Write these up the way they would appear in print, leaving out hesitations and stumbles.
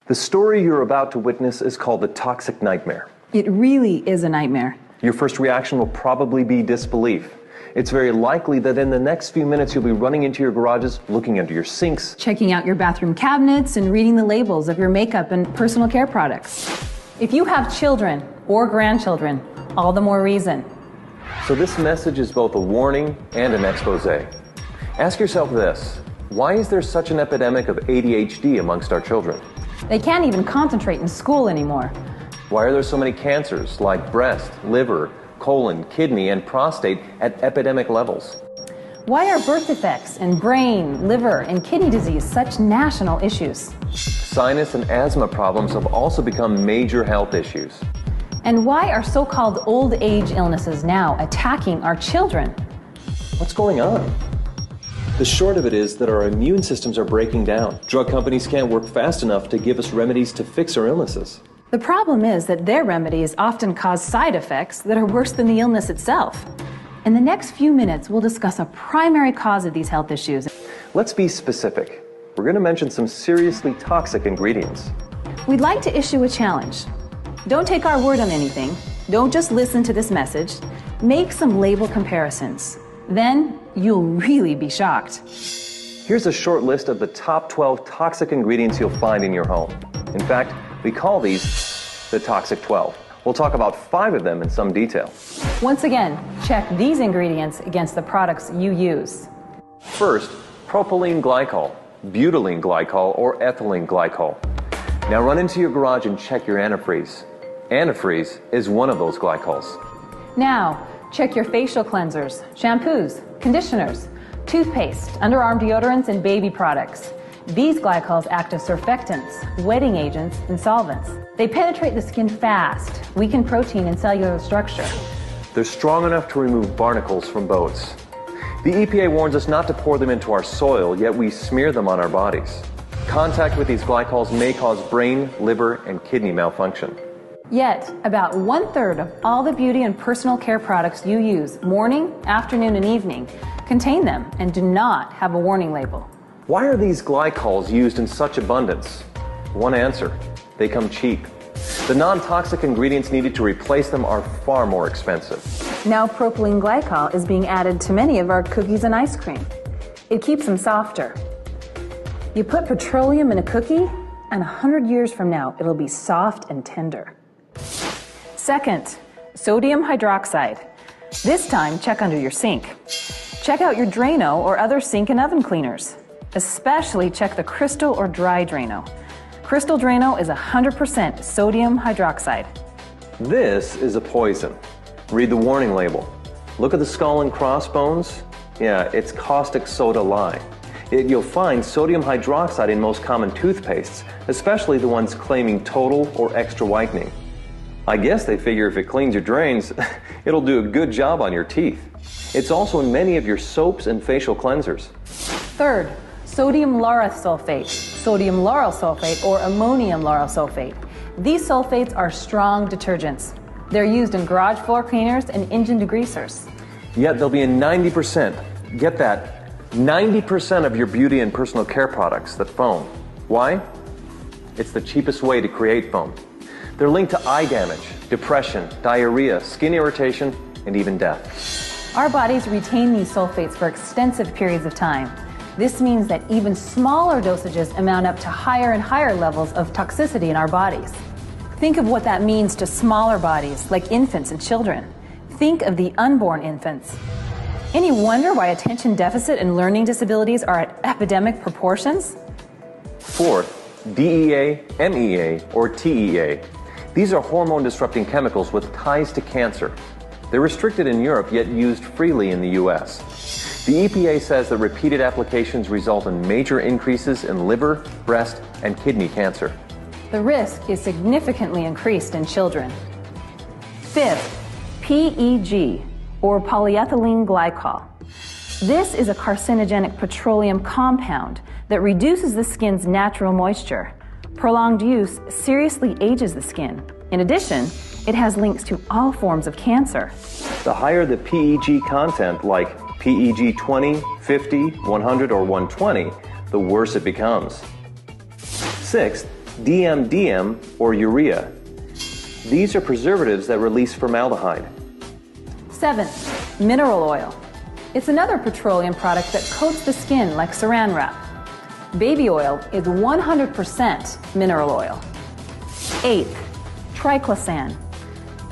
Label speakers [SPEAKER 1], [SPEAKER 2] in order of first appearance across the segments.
[SPEAKER 1] The story you're about to witness is called the toxic nightmare.
[SPEAKER 2] It really is a nightmare.
[SPEAKER 1] Your first reaction will probably be disbelief. It's very likely that in the next few minutes you'll be running into your garages, looking under your sinks,
[SPEAKER 2] Checking out your bathroom cabinets and reading the labels of your makeup and personal care products. If you have children or grandchildren, all the more reason.
[SPEAKER 1] So this message is both a warning and an expose. Ask yourself this: why is there such an epidemic of ADHD amongst our children?
[SPEAKER 2] They can't even concentrate in school anymore.
[SPEAKER 1] Why are there so many cancers like breast, liver, colon, kidney, and prostate at epidemic levels?
[SPEAKER 2] Why are birth defects and brain, liver, and kidney disease such national issues?
[SPEAKER 1] Sinus and asthma problems have also become major health issues.
[SPEAKER 2] And why are so-called old age illnesses now attacking our children?
[SPEAKER 1] What's going on? The short of it is that our immune systems are breaking down. Drug companies can't work fast enough to give us remedies to fix our illnesses.
[SPEAKER 2] The problem is that their remedies often cause side effects that are worse than the illness itself. In the next few minutes, we'll discuss a primary cause of these health issues.
[SPEAKER 1] Let's be specific. We're going to mention some seriously toxic ingredients.
[SPEAKER 2] We'd like to issue a challenge. Don't take our word on anything. Don't just listen to this message. Make some label comparisons. Then you'll really be shocked.
[SPEAKER 1] Here's a short list of the top 12 toxic ingredients you'll find in your home. In fact, we call these the Toxic 12. We'll talk about 5 of them in some detail.
[SPEAKER 2] Once again, check these ingredients against the products you use.
[SPEAKER 1] First, propylene glycol, butylene glycol, or ethylene glycol. Now run into your garage and check your antifreeze. Antifreeze is one of those glycols.
[SPEAKER 2] Now, check your facial cleansers, shampoos, conditioners, toothpaste, underarm deodorants, and baby products. These glycols act as surfactants, wetting agents, and solvents. They penetrate the skin fast, weaken protein and cellular structure.
[SPEAKER 1] They're strong enough to remove barnacles from boats. The EPA warns us not to pour them into our soil, yet we smear them on our bodies. Contact with these glycols may cause brain, liver, and kidney malfunction.
[SPEAKER 2] Yet, about 1/3 of all the beauty and personal care products you use morning, afternoon, and evening contain them and do not have a warning label.
[SPEAKER 1] Why are these glycols used in such abundance? One answer: they come cheap. The non-toxic ingredients needed to replace them are far more expensive.
[SPEAKER 2] Now propylene glycol is being added to many of our cookies and ice cream. It keeps them softer. You put petroleum in a cookie, and 100 years from now, it'll be soft and tender. Second, sodium hydroxide. This time, check under your sink. Check out your Drano or other sink and oven cleaners. Especially check the Crystal or Dry Drano. Crystal Drano is 100% sodium hydroxide.
[SPEAKER 1] This is a poison. Read the warning label. Look at the skull and crossbones. Yeah, it's caustic soda lye. You'll find sodium hydroxide in most common toothpastes, especially the ones claiming total or extra whitening. I guess they figure if it cleans your drains, it'll do a good job on your teeth. It's also in many of your soaps and facial cleansers.
[SPEAKER 2] Third, sodium lauryl sulfate, sodium lauryl sulfate, or ammonium lauryl sulfate. These sulfates are strong detergents. They're used in garage floor cleaners and engine degreasers.
[SPEAKER 1] Yet they'll be in 90%, get that, 90% of your beauty and personal care products that foam. Why? It's the cheapest way to create foam. They're linked to eye damage, depression, diarrhea, skin irritation, and even death.
[SPEAKER 2] Our bodies retain these sulfates for extensive periods of time. This means that even smaller dosages amount up to higher and higher levels of toxicity in our bodies. Think of what that means to smaller bodies, like infants and children. Think of the unborn infants. Any wonder why attention deficit and learning disabilities are at epidemic proportions?
[SPEAKER 1] Fourth, DEA, MEA, or TEA. These are hormone-disrupting chemicals with ties to cancer. They're restricted in Europe, yet used freely in the US. The EPA says that repeated applications result in major increases in liver, breast, and kidney cancer.
[SPEAKER 2] The risk is significantly increased in children. Fifth, PEG, or polyethylene glycol. This is a carcinogenic petroleum compound that reduces the skin's natural moisture. Prolonged use seriously ages the skin. In addition, it has links to all forms of cancer.
[SPEAKER 1] The higher the PEG content, like PEG 20, 50, 100, or 120, the worse it becomes. Sixth, DMDM, or urea. These are preservatives that release formaldehyde.
[SPEAKER 2] 7. Mineral oil. It's another petroleum product that coats the skin like saran wrap. Baby oil is 100% mineral oil. 8. Triclosan.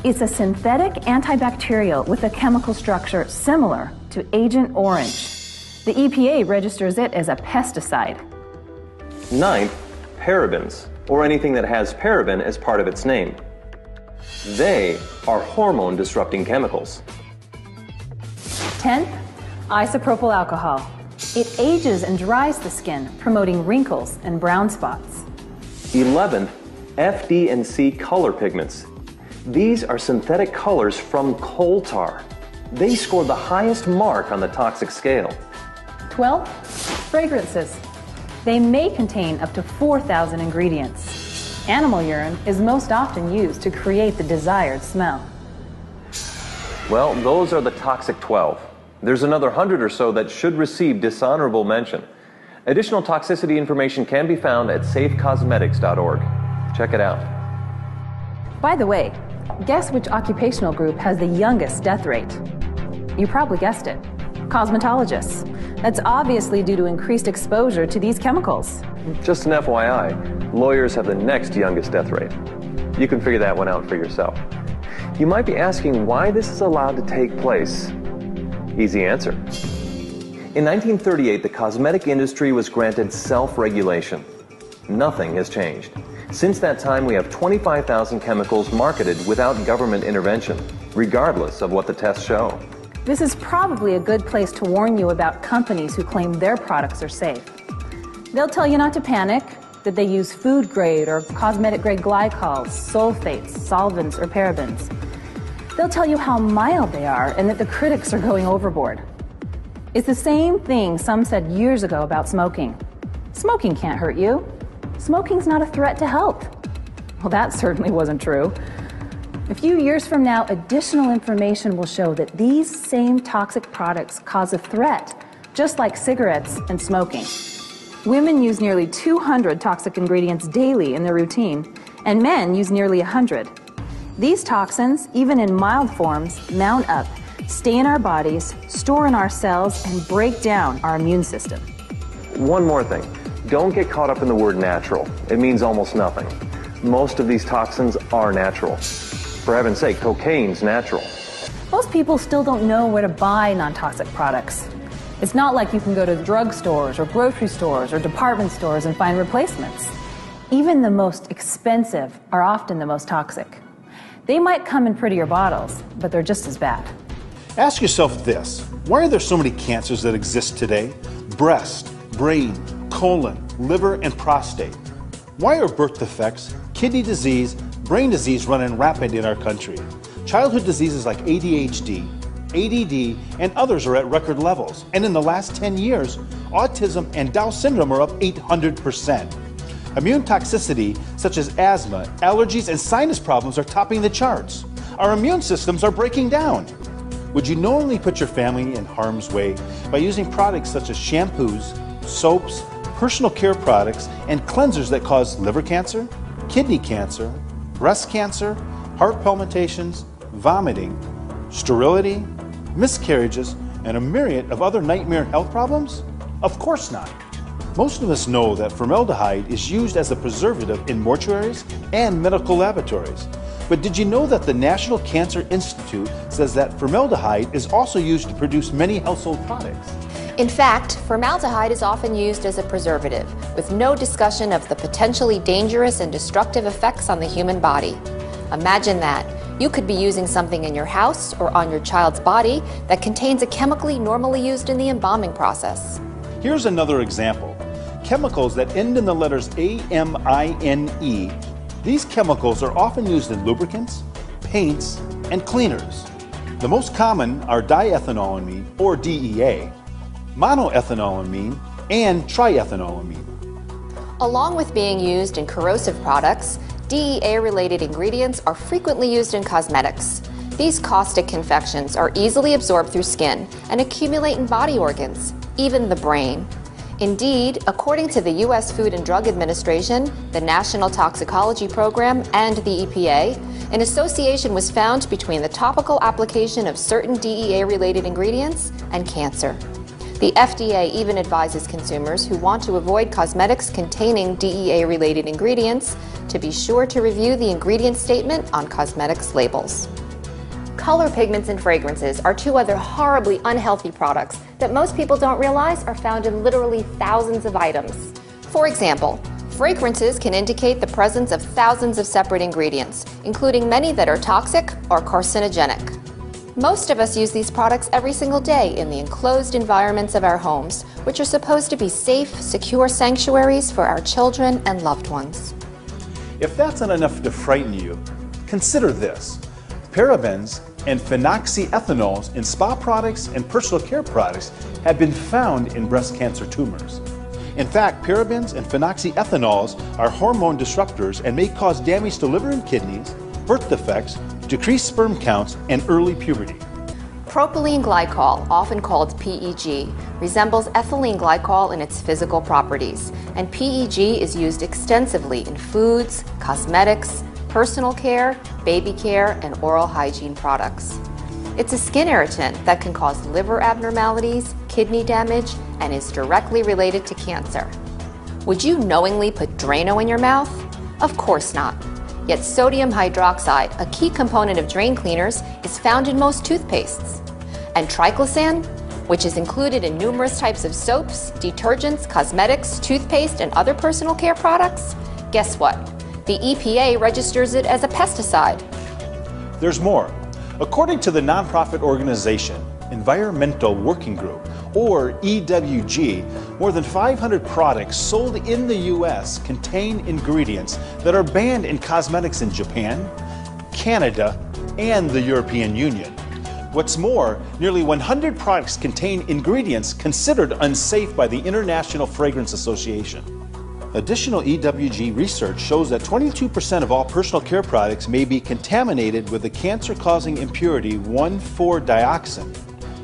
[SPEAKER 2] It's a synthetic antibacterial with a chemical structure similar to Agent Orange. The EPA registers it as a pesticide.
[SPEAKER 1] 9. Parabens, or anything that has paraben as part of its name. They are hormone-disrupting chemicals.
[SPEAKER 2] 10th, isopropyl alcohol. It ages and dries the skin, promoting wrinkles and brown spots.
[SPEAKER 1] 11th, FD&C color pigments. These are synthetic colors from coal tar. They scored the highest mark on the toxic scale.
[SPEAKER 2] 12th, fragrances. They may contain up to 4,000 ingredients. Animal urine is most often used to create the desired smell.
[SPEAKER 1] Well, those are the toxic 12. There's another 100 or so that should receive dishonorable mention. Additional toxicity information can be found at safecosmetics.org. Check it out.
[SPEAKER 2] By the way, guess which occupational group has the youngest death rate? You probably guessed it. Cosmetologists. That's obviously due to increased exposure to these chemicals.
[SPEAKER 1] Just an FYI, lawyers have the next youngest death rate. You can figure that one out for yourself. You might be asking why this is allowed to take place. Easy answer. In 1938, the cosmetic industry was granted self-regulation. Nothing has changed. Since that time, we have 25,000 chemicals marketed without government intervention, regardless of what the tests show.
[SPEAKER 2] This is probably a good place to warn you about companies who claim their products are safe. They'll tell you not to panic, that they use food-grade or cosmetic-grade glycols, sulfates, solvents, or parabens. They'll tell you how mild they are and that the critics are going overboard. It's the same thing some said years ago about smoking. Smoking can't hurt you. Smoking's not a threat to health. Well, that certainly wasn't true. A few years from now, additional information will show that these same toxic products cause a threat, just like cigarettes and smoking. Women use nearly 200 toxic ingredients daily in their routine, and men use nearly 100. These toxins, even in mild forms, mount up, stay in our bodies, store in our cells, and break down our immune system.
[SPEAKER 1] One more thing. Don't get caught up in the word natural. It means almost nothing. Most of these toxins are natural. For heaven's sake, cocaine's natural.
[SPEAKER 2] Most people still don't know where to buy non-toxic products. It's not like you can go to drugstores or grocery stores or department stores and find replacements. Even the most expensive are often the most toxic. They might come in prettier bottles, but they're just as bad.
[SPEAKER 3] Ask yourself this: why are there so many cancers that exist today? Breast, brain, colon, liver, and prostate. Why are birth defects, kidney disease, brain disease running rampant in our country? Childhood diseases like ADHD, ADD, and others are at record levels. And in the last 10 years, autism and Down syndrome are up 800%. Immune toxicity, such as asthma, allergies, and sinus problems are topping the charts. Our immune systems are breaking down. Would you knowingly put your family in harm's way by using products such as shampoos, soaps, personal care products, and cleansers that cause liver cancer, kidney cancer, breast cancer, heart palpitations, vomiting, sterility, miscarriages, and a myriad of other nightmare health problems? Of course not. Most of us know that formaldehyde is used as a preservative in mortuaries and medical laboratories. But did you know that the National Cancer Institute says that formaldehyde is also used to produce many household products?
[SPEAKER 4] In fact, formaldehyde is often used as a preservative, with no discussion of the potentially dangerous and destructive effects on the human body. Imagine that. You could be using something in your house or on your child's body that contains a chemically normally used in the embalming process.
[SPEAKER 3] Here's another example. Chemicals that end in the letters amine. These chemicals are often used in lubricants, paints, and cleaners. The most common are diethanolamine, or DEA, monoethanolamine, and triethanolamine.
[SPEAKER 4] Along with being used in corrosive products, DEA-related ingredients are frequently used in cosmetics. These caustic confections are easily absorbed through skin and accumulate in body organs, even the brain. Indeed, according to the U.S. Food and Drug Administration, the National Toxicology Program, and the EPA, an association was found between the topical application of certain DEA-related ingredients and cancer. The FDA even advises consumers who want to avoid cosmetics containing DEA-related ingredients to be sure to review the ingredient statement on cosmetics labels. Color pigments and fragrances are two other horribly unhealthy products that most people don't realize are found in literally thousands of items. For example, fragrances can indicate the presence of thousands of separate ingredients, including many that are toxic or carcinogenic. Most of us use these products every single day in the enclosed environments of our homes, which are supposed to be safe, secure sanctuaries for our children and loved ones.
[SPEAKER 3] If that's not enough to frighten you, consider this. Parabens and phenoxyethanols in spa products and personal care products have been found in breast cancer tumors. In fact, parabens and phenoxyethanols are hormone disruptors and may cause damage to liver and kidneys, birth defects, decreased sperm counts, and early puberty.
[SPEAKER 4] Propylene glycol, often called PEG, resembles ethylene glycol in its physical properties, and PEG is used extensively in foods, cosmetics, personal care, baby care, and oral hygiene products. It's a skin irritant that can cause liver abnormalities, kidney damage, and is directly related to cancer. Would you knowingly put Drano in your mouth? Of course not. Yet sodium hydroxide, a key component of drain cleaners, is found in most toothpastes. And triclosan, which is included in numerous types of soaps, detergents, cosmetics, toothpaste, and other personal care products? Guess what? The EPA registers it as a pesticide.
[SPEAKER 3] There's more. According to the nonprofit organization Environmental Working Group, or EWG, more than 500 products sold in the U.S. contain ingredients that are banned in cosmetics in Japan, Canada, and the European Union. What's more, nearly 100 products contain ingredients considered unsafe by the International Fragrance Association. Additional EWG research shows that 22% of all personal care products may be contaminated with the cancer-causing impurity 1,4-dioxin,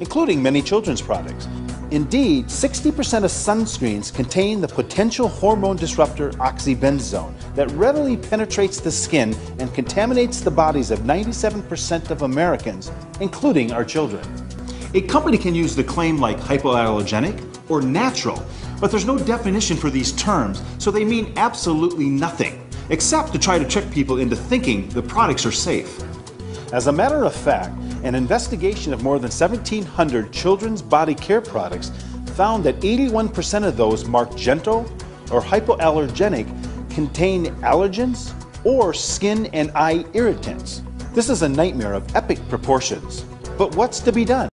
[SPEAKER 3] including many children's products. Indeed, 60% of sunscreens contain the potential hormone disruptor oxybenzone that readily penetrates the skin and contaminates the bodies of 97% of Americans, including our children. A company can use the claim like hypoallergenic or natural, but there's no definition for these terms, so they mean absolutely nothing, except to try to trick people into thinking the products are safe. As a matter of fact, an investigation of more than 1,700 children's body care products found that 81% of those marked gentle or hypoallergenic contain allergens or skin and eye irritants. This is a nightmare of epic proportions. But what's to be done?